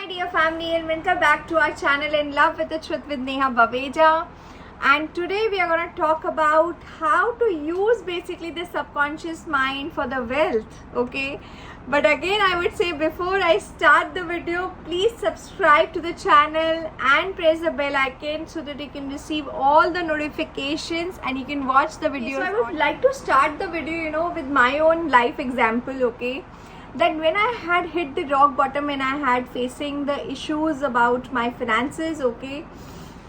dear family, and welcome back to our channel In Love with the Truth with Neha Baveja. And today we are going to talk about how to use basically the subconscious mind for the wealth. Okay, but again I would say before I start the video, please subscribe to the channel and press the bell icon so that you can receive all the notifications and you can watch the videos. So I would like to start the video with my own life example. Okay, that when I had hit the rock bottom and I had facing the issues about my finances, okay,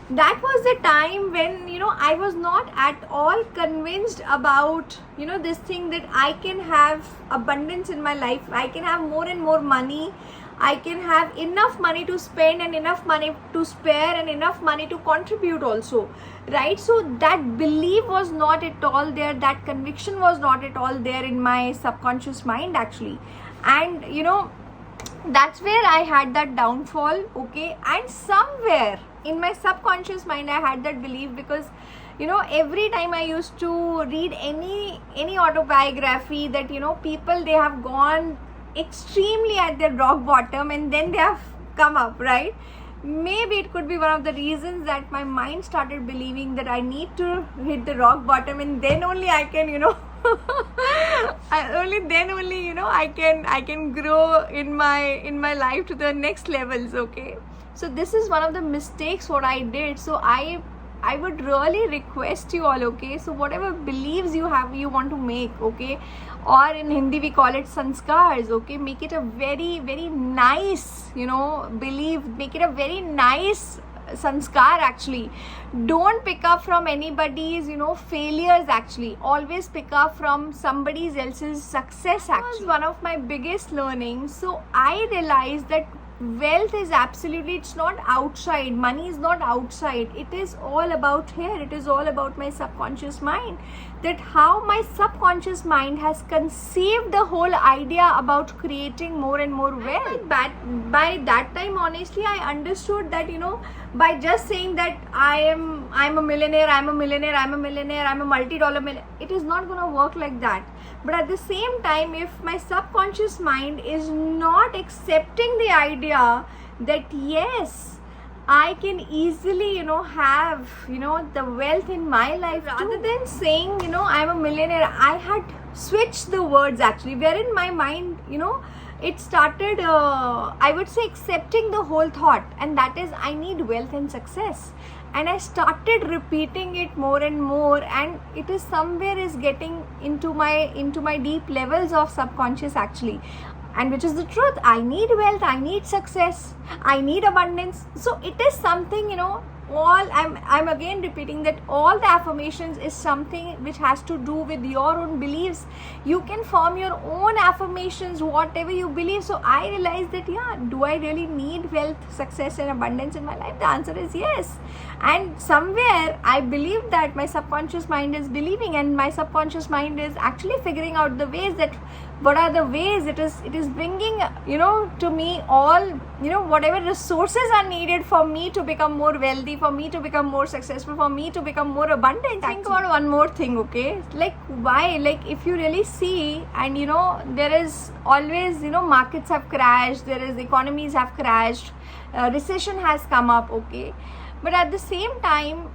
that was the time when I was not at all convinced about this thing that I can have abundance in my life. I can have more and more money. I can have enough money to spend and enough money to spare and enough money to contribute also, right? So that belief was not at all there. That conviction was not at all there in my subconscious mind actually. And that's where I had that downfall, okay? And somewhere in my subconscious mind I had that belief because every time I used to read any autobiography that people, they have gone extremely at their rock bottom and then they have come up, right? Maybe it could be one of the reasons that my mind started believing that I need to hit the rock bottom and then only I can I can grow in my life to the next levels. Okay, so this is one of the mistakes what I did. So I would really request you all, okay, so whatever beliefs you have, you want to make, okay, or in Hindi we call it sanskars, okay, make it a very very nice belief, make it a very nice sanskar actually. Don't pick up from anybody's failures actually. Always pick up from somebody else's success actually. That was one of my biggest learnings. So I realized that wealth is absolutely, it's not outside. Money is not outside. It is all about here. It is all about my subconscious mind. That how my subconscious mind has conceived the whole idea about creating more and more wealth. By that time, honestly, I understood that by just saying that I'm a millionaire, I'm a multi-dollar millionaire, it is not gonna work like that. But at the same time, if my subconscious mind is not accepting the idea that yes, I can easily have the wealth in my life, rather than saying I'm a millionaire, I had switched the words actually, wherein my mind it started I would say accepting the whole thought, and that is I need wealth and success. And I started repeating it more and more, and it is somewhere is getting into my deep levels of subconscious actually, and which is the truth. I need wealth, I need success, I need abundance. So it is something all I'm again repeating that all the affirmations is something which has to do with your own beliefs. You can form your own affirmations, whatever you believe. So I realized that do I really need wealth, success and abundance in my life? The answer is yes. And somewhere I believe that my subconscious mind is believing, and my subconscious mind is actually figuring out the ways that what are the ways it is bringing to me all whatever resources are needed for me to become more wealthy, for me to become more successful, for me to become more abundant. Think about one more thing, okay, like why, like if you really see, and there is always markets have crashed, there is economies have crashed, recession has come up, okay, but at the same time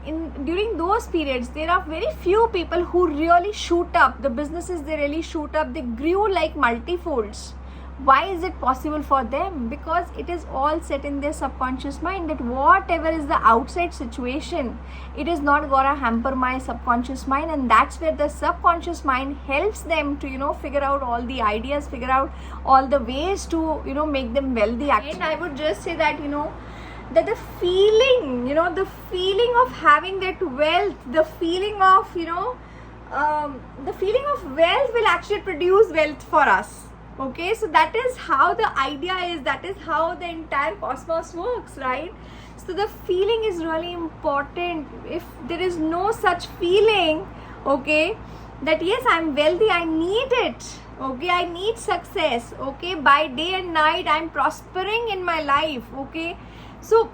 during those periods there are very few people who really shoot up. The businesses, they really shoot up, they grew like multifolds. Why is it possible for them? Because it is all set in their subconscious mind that whatever is the outside situation, it is not gonna hamper my subconscious mind, and that's where the subconscious mind helps them to figure out all the ideas, figure out all the ways to make them wealthy actually. And I would just say that that the feeling of having that wealth, the feeling of wealth will actually produce wealth for us. Okay, so that is how the idea is, that is how the entire cosmos works, right? So the feeling is really important. If there is no such feeling, okay, that yes, I'm wealthy, I need it, okay, I need success, okay, by day and night I'm prospering in my life, okay, so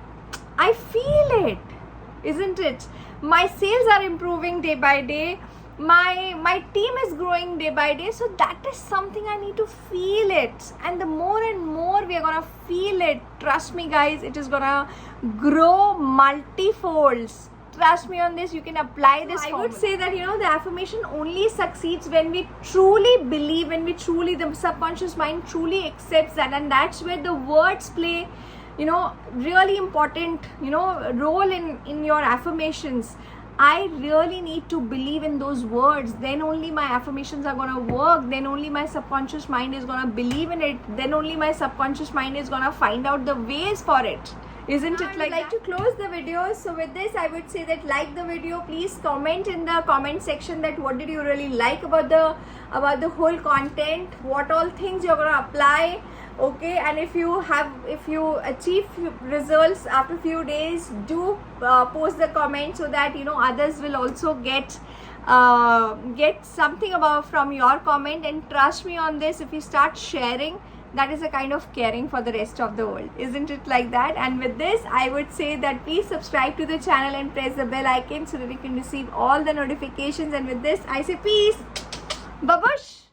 I feel it, isn't it? My sales are improving day by day, my team is growing day by day, so that is something I need to feel it. And the more and more we are gonna feel it, trust me guys, it is gonna grow multifolds. Trust me on this. You can apply this. I would say that, you know, the affirmation only succeeds when we truly believe, when we truly, the subconscious mind truly accepts that, and that's where the words play, you know, really important, you know, role in your affirmations. I really need to believe in those words. Then only my affirmations are gonna work. Then only my subconscious mind is gonna believe in it. Then only my subconscious mind is gonna find out the ways for it. Isn't it like that? I'd like to close the video. So with this, I would say that like the video. Please comment in the comment section that what did you really like about the whole content. What all things you're gonna apply. Okay, and if you achieve results after few days, do post the comment so that, you know, others will also get something from your comment. And trust me on this, if you start sharing, that is a kind of caring for the rest of the world. Isn't it like that? And with this, I would say that please subscribe to the channel and press the bell icon so that you can receive all the notifications. And with this, I say peace. Babush.